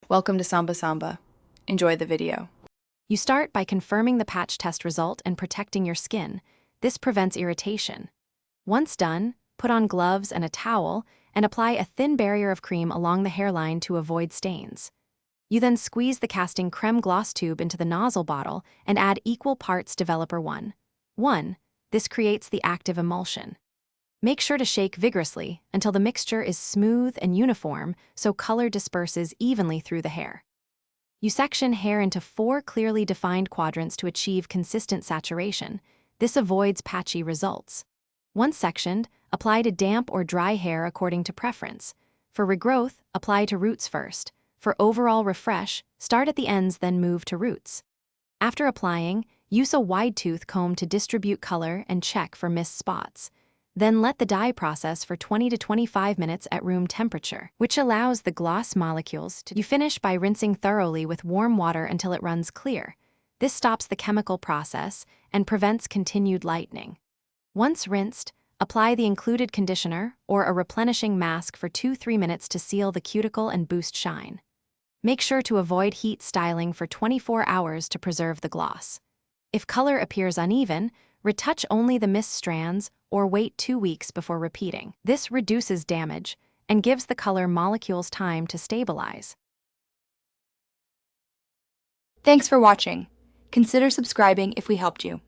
Welcome to Samba Samba. Enjoy the video. You start by confirming the patch test result and protecting your skin. This prevents irritation. Once done, put on gloves and a towel and apply a thin barrier of cream along the hairline to avoid stains. You then squeeze the casting Creme gloss tube into the nozzle bottle and add equal parts Developer 1. This creates the active emulsion. Make sure to shake vigorously until the mixture is smooth and uniform so color disperses evenly through the hair. You section hair into 4 clearly defined quadrants to achieve consistent saturation. This avoids patchy results. Once sectioned, apply to damp or dry hair according to preference. For regrowth, apply to roots first. For overall refresh, start at the ends then move to roots. After applying, use a wide-tooth comb to distribute color and check for missed spots. Then let the dye process for 20 to 25 minutes at room temperature, which allows the gloss molecules to. You finish by rinsing thoroughly with warm water until it runs clear. This stops the chemical process and prevents continued lightening. Once rinsed, apply the included conditioner or a replenishing mask for 2-3 minutes to seal the cuticle and boost shine. Make sure to avoid heat styling for 24 hours to preserve the gloss. If color appears uneven, retouch only the missed strands or wait 2 weeks before repeating. This reduces damage and gives the color molecules time to stabilize. Thanks for watching. Consider subscribing if we helped you.